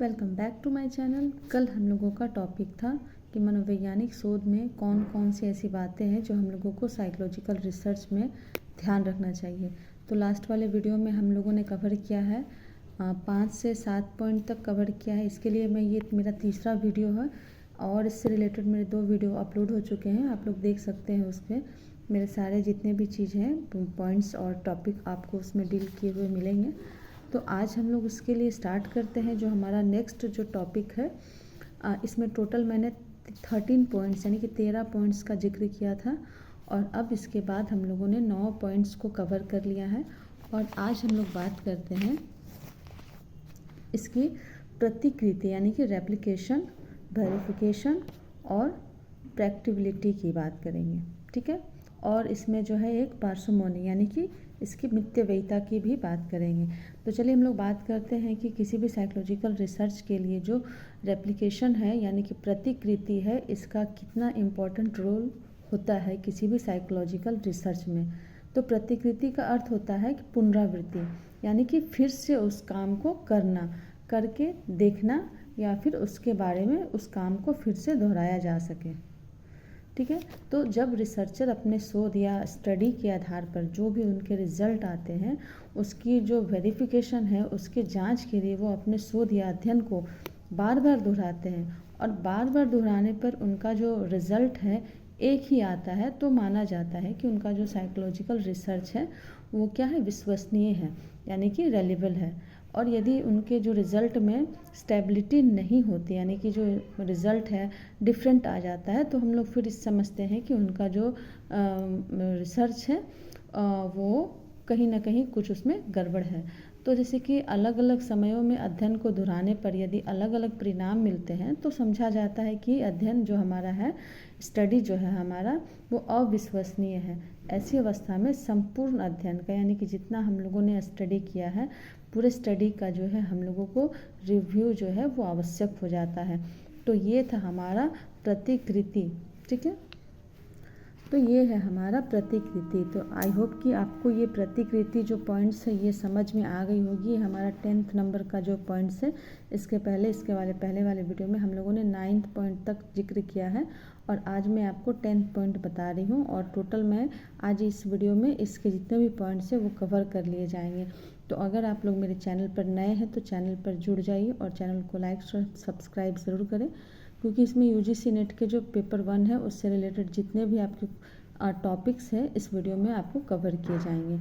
Welcome back to my channel. कल हम लोगों का टॉपिक था कि मनोवैज्ञानिक शोध में कौन कौन सी ऐसी बातें हैं जो हम लोगों को साइकोलॉजिकल रिसर्च में ध्यान रखना चाहिए। तो लास्ट वाले वीडियो में हम लोगों ने कवर किया है 5 से 7 पॉइंट तक कवर किया है। इसके लिए ये मेरा तीसरा वीडियो है और इससे रिलेटेड मेरे 2 वीडियो अपलोड हो चुके हैं। आप लोग देख सकते हैं उस पर मेरे सारे जितने भी चीज़ हैं पॉइंट्स और टॉपिक आपको उसमें डील किए हुए मिलेंगे। तो आज हम लोग उसके लिए स्टार्ट करते हैं। जो हमारा नेक्स्ट जो टॉपिक है इसमें टोटल मैंने 13 पॉइंट्स यानी कि 13 पॉइंट्स का जिक्र किया था और अब इसके बाद हम लोगों ने 9 पॉइंट्स को कवर कर लिया है। और आज हम लोग बात करते हैं इसकी प्रतिकृति यानी कि रेप्लिकेशन, वेरिफिकेशन और प्रैक्टिबिलिटी की बात करेंगे, ठीक है। और इसमें जो है एक पार्सिमोनी यानी कि इसकी मितव्ययिता की भी बात करेंगे। तो चलिए हम लोग बात करते हैं कि किसी भी साइकोलॉजिकल रिसर्च के लिए जो रेप्लिकेशन है यानी कि प्रतिकृति है, इसका कितना इम्पोर्टेंट रोल होता है किसी भी साइकोलॉजिकल रिसर्च में। तो प्रतिकृति का अर्थ होता है कि पुनरावृत्ति यानी कि फिर से उस काम को करके देखना या फिर उसके बारे में उस काम को फिर से दोहराया जा सके, ठीक है। तो जब रिसर्चर अपने शोध या स्टडी के आधार पर जो भी उनके रिजल्ट आते हैं उसकी जो वेरिफिकेशन है, उसके जांच के लिए वो अपने शोध या अध्ययन को बार बार दोहराते हैं और बार बार दोहराने पर उनका जो रिजल्ट है एक ही आता है, तो माना जाता है कि उनका जो साइकोलॉजिकल रिसर्च है वो क्या है, विश्वसनीय है यानी कि रेलेबल है। और यदि उनके जो रिज़ल्ट में स्टेबिलिटी नहीं होती यानी कि जो रिज़ल्ट है डिफरेंट आ जाता है, तो हम लोग फिर इस समझते हैं कि उनका जो रिसर्च है वो कहीं ना कहीं कुछ उसमें गड़बड़ है। तो जैसे कि अलग अलग समयों में अध्ययन को दोहराने पर यदि अलग अलग परिणाम मिलते हैं तो समझा जाता है कि अध्ययन जो हमारा है, स्टडी जो है हमारा, वो अविश्वसनीय है। ऐसी अवस्था में संपूर्ण अध्ययन का यानी कि जितना हम लोगों ने स्टडी किया है, पूरे स्टडी का जो है हम लोगों को रिव्यू जो है वो आवश्यक हो जाता है। तो ये था हमारा प्रतिकृति, ठीक है। तो ये है हमारा प्रतिकृति। तो आई होप कि आपको ये प्रतिकृति जो पॉइंट्स है ये समझ में आ गई होगी। हमारा 10th नंबर का जो पॉइंट्स है, इसके पहले वाले वीडियो में हम लोगों ने 9th पॉइंट तक जिक्र किया है और आज मैं आपको 10th पॉइंट बता रही हूँ। और टोटल मैं आज इस वीडियो में इसके जितने भी पॉइंट्स हैं वो कवर कर लिए जाएंगे। तो अगर आप लोग मेरे चैनल पर नए हैं तो चैनल पर जुड़ जाइए और चैनल को लाइक सब्सक्राइब ज़रूर करें, क्योंकि इसमें यूजीसी नेट के जो पेपर 1 है उससे रिलेटेड जितने भी आपके टॉपिक्स हैं इस वीडियो में आपको कवर किए जाएंगे।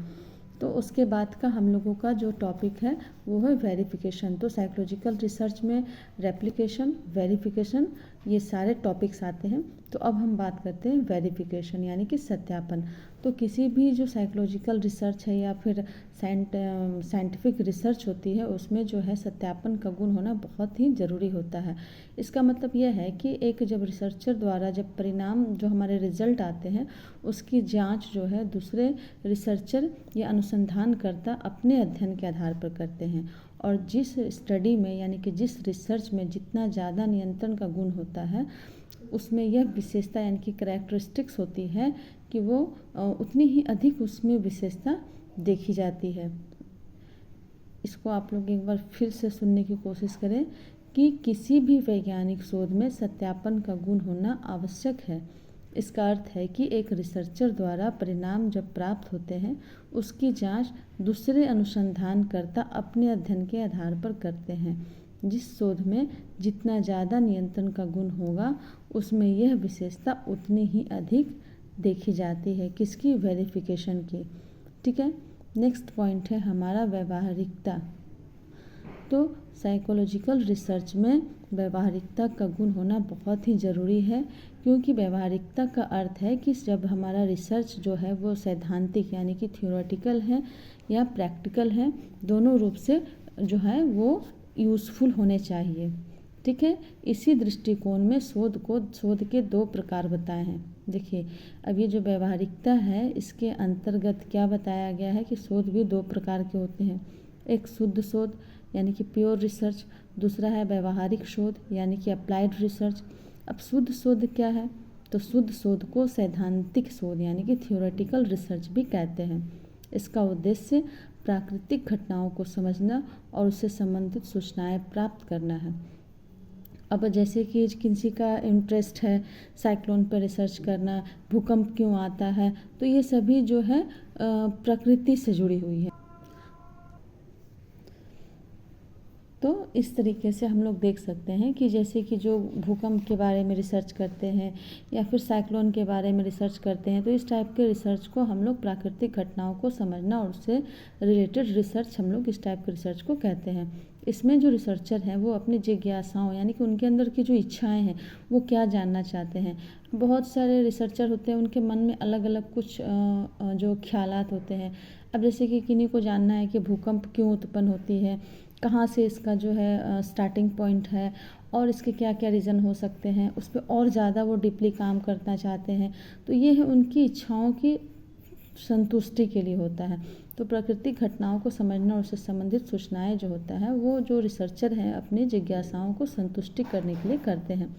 तो उसके बाद का हम लोगों का जो टॉपिक है वो है वेरिफिकेशन। तो साइकोलॉजिकल रिसर्च में रेप्लिकेशन, वेरिफिकेशन ये सारे टॉपिक्स आते हैं। तो अब हम बात करते हैं वेरिफिकेशन यानी कि सत्यापन। तो किसी भी जो साइकोलॉजिकल रिसर्च है या फिर साइंटिफिक रिसर्च होती है उसमें जो है सत्यापन का गुण होना बहुत ही ज़रूरी होता है। इसका मतलब यह है कि एक जब रिसर्चर द्वारा जब परिणाम जो हमारे रिजल्ट आते हैं उसकी जांच जो है दूसरे रिसर्चर या अनुसंधानकर्ता अपने अध्ययन के आधार पर करते हैं। और जिस स्टडी में यानी कि जिस रिसर्च में जितना ज़्यादा नियंत्रण का गुण होता है उसमें यह विशेषता यानी कि कैरेक्टरिस्टिक्स होती है कि वो उतनी ही अधिक उसमें विशेषता देखी जाती है। इसको आप लोग एक बार फिर से सुनने की कोशिश करें कि किसी भी वैज्ञानिक शोध में सत्यापन का गुण होना आवश्यक है। इसका अर्थ है कि एक रिसर्चर द्वारा परिणाम जब प्राप्त होते हैं उसकी जांच दूसरे अनुसंधानकर्ता अपने अध्ययन के आधार पर करते हैं। जिस शोध में जितना ज़्यादा नियंत्रण का गुण होगा उसमें यह विशेषता उतनी ही अधिक देखी जाती है। किसकी? वेरिफिकेशन की, ठीक है। नेक्स्ट पॉइंट है हमारा व्यवहारिकता। तो साइकोलॉजिकल रिसर्च में व्यवहारिकता का गुण होना बहुत ही ज़रूरी है, क्योंकि व्यवहारिकता का अर्थ है कि जब हमारा रिसर्च जो है वो सैद्धांतिक यानी कि थ्योरेटिकल है या प्रैक्टिकल है, दोनों रूप से जो है वो यूज़फुल होने चाहिए, ठीक है। इसी दृष्टिकोण में शोध के 2 प्रकार बताए हैं। देखिए, अब ये जो व्यवहारिकता है इसके अंतर्गत क्या बताया गया है कि शोध भी 2 प्रकार के होते हैं। एक शुद्ध शोध यानी कि प्योर रिसर्च, दूसरा है व्यवहारिक शोध यानी कि अप्लाइड रिसर्च। अब शुद्ध शोध क्या है? तो शुद्ध शोध को सैद्धांतिक शोध यानी कि थ्योरेटिकल रिसर्च भी कहते हैं। इसका उद्देश्य प्राकृतिक घटनाओं को समझना और उससे संबंधित सूचनाएं प्राप्त करना है। अब जैसे कि किसी का इंटरेस्ट है साइक्लोन पर रिसर्च करना, भूकंप क्यों आता है, तो ये सभी जो है प्रकृति से जुड़ी हुई है। तो इस तरीके से हम लोग देख सकते हैं कि जैसे कि जो भूकंप के बारे में रिसर्च करते हैं या फिर साइक्लोन के बारे में रिसर्च करते हैं, तो इस टाइप के रिसर्च को हम लोग प्राकृतिक घटनाओं को समझना और उससे रिलेटेड रिसर्च हम लोग इस टाइप के रिसर्च को कहते हैं। इसमें जो रिसर्चर हैं वो अपनी जिज्ञासाओं यानी कि उनके अंदर की जो इच्छाएं हैं वो क्या जानना चाहते हैं। बहुत सारे रिसर्चर होते हैं, उनके मन में अलग अलग कुछ जो ख्यालात होते हैं। अब जैसे कि किन्हीं को जानना है कि भूकंप क्यों उत्पन्न होती है, कहाँ से इसका जो है स्टार्टिंग पॉइंट है और इसके क्या क्या रीज़न हो सकते हैं, उस पर और ज़्यादा वो डीपली काम करना चाहते हैं। तो ये है उनकी इच्छाओं की संतुष्टि के लिए होता है। तो प्राकृतिक घटनाओं को समझना और उससे संबंधित सूचनाएं जो होता है वो जो रिसर्चर हैं अपनी जिज्ञासाओं को संतुष्टि करने के लिए करते हैं,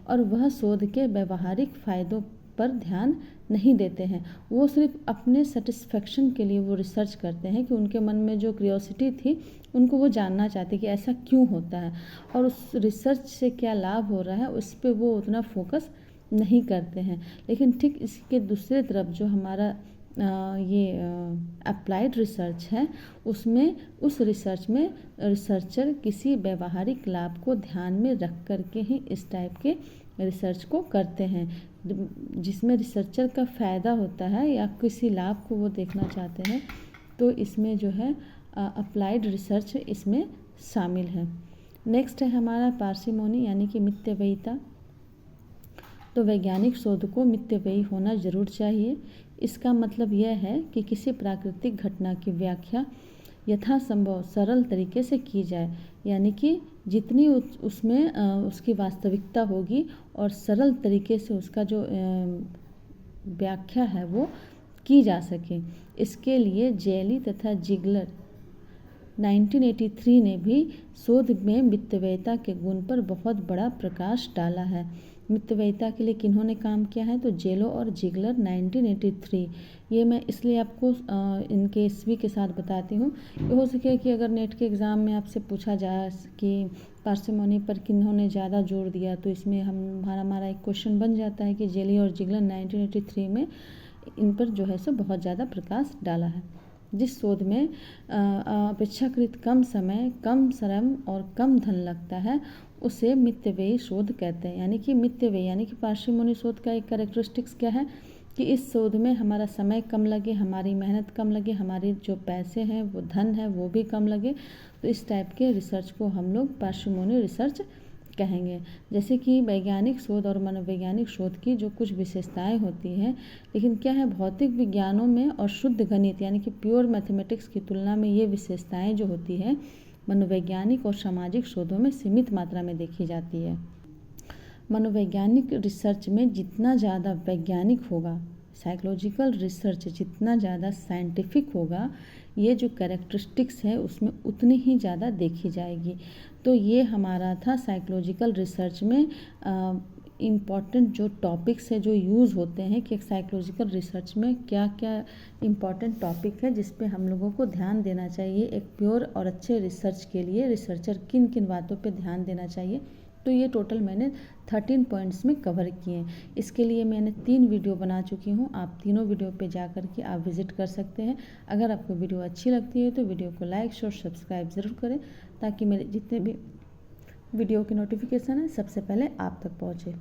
और वह शोध के व्यवहारिक फ़ायदों पर ध्यान नहीं देते हैं। वो सिर्फ अपने सेटिस्फेक्शन के लिए वो रिसर्च करते हैं कि उनके मन में जो क्यूरियोसिटी थी उनको वो जानना चाहते कि ऐसा क्यों होता है और उस रिसर्च से क्या लाभ हो रहा है, उस पर वो उतना फोकस नहीं करते हैं। लेकिन ठीक इसके दूसरे तरफ जो हमारा ये अप्लाइड रिसर्च है, उसमें उस रिसर्च में रिसर्चर किसी व्यवहारिक लाभ को ध्यान में रख करके ही इस टाइप के रिसर्च को करते हैं, जिसमें रिसर्चर का फ़ायदा होता है या किसी लाभ को वो देखना चाहते हैं। तो इसमें जो है अप्लाइड रिसर्च इसमें शामिल है। नेक्स्ट है हमारा पार्सिमोनी यानी कि मितव्ययिता। तो वैज्ञानिक शोध को मितव्ययी होना ज़रूर चाहिए। इसका मतलब यह है कि किसी प्राकृतिक घटना की व्याख्या यथासंभव सरल तरीके से की जाए, यानी कि जितनी उसमें उसकी वास्तविकता होगी और सरल तरीके से उसका जो व्याख्या है वो की जा सके। इसके लिए जेली तथा जिगलर 1983 ने भी शोध में मितव्ययिता के गुण पर बहुत बड़ा प्रकाश डाला है। मितव्ययिता के लिए किन्होंने काम किया है, तो जेलो और जिगलर 1983। ये मैं इसलिए आपको इनके ईस्वी के साथ बताती हूँ कि हो सके कि अगर नेट के एग्ज़ाम में आपसे पूछा जाए कि पार्सिमोनी पर किन्होंने ज़्यादा जोर दिया, तो इसमें हमारा एक क्वेश्चन बन जाता है कि जेली और जिगलर 1983 में इन पर जो है सो बहुत ज़्यादा प्रकाश डाला है। जिस शोध में अपेक्षाकृत कम समय, कम श्रम और कम धन लगता है उसे मितव्ययी शोध कहते हैं। यानी कि मितव्ययी यानी कि पार्सिमोनी शोध का एक कैरेक्टरिस्टिक्स क्या है कि इस शोध में हमारा समय कम लगे, हमारी मेहनत कम लगे, हमारे जो पैसे हैं वो धन है वो भी कम लगे। तो इस टाइप के रिसर्च को हम लोग पार्सिमोनी रिसर्च कहेंगे। जैसे कि वैज्ञानिक शोध और मनोवैज्ञानिक शोध की जो कुछ विशेषताएं होती हैं, लेकिन क्या है भौतिक विज्ञानों में और शुद्ध गणित यानी कि प्योर मैथमेटिक्स की तुलना में ये विशेषताएं जो होती है मनोवैज्ञानिक और सामाजिक शोधों में सीमित मात्रा में देखी जाती है। मनोवैज्ञानिक रिसर्च में जितना ज़्यादा वैज्ञानिक होगा, साइकोलॉजिकल रिसर्च जितना ज़्यादा साइंटिफिक होगा, ये जो कैरेक्टरिस्टिक्स है उसमें उतनी ही ज़्यादा देखी जाएगी। तो ये हमारा था साइकोलॉजिकल रिसर्च में इम्पॉर्टेंट जो टॉपिक्स है जो यूज़ होते हैं कि एक साइकोलॉजिकल रिसर्च में क्या क्या इम्पॉर्टेंट टॉपिक है जिस पे हम लोगों को ध्यान देना चाहिए। एक प्योर और अच्छे रिसर्च के लिए रिसर्चर किन किन बातों पे ध्यान देना चाहिए। तो ये टोटल मैंने 13 पॉइंट्स में कवर किए हैं। इसके लिए मैंने 3 वीडियो बना चुकी हूँ। आप तीनों वीडियो पे जा कर के आप विज़िट कर सकते हैं। अगर आपको वीडियो अच्छी लगती है तो वीडियो को लाइक शेयर सब्सक्राइब ज़रूर करें ताकि मेरे जितने भी वीडियो के नोटिफिकेशन है सबसे पहले आप तक पहुँचे।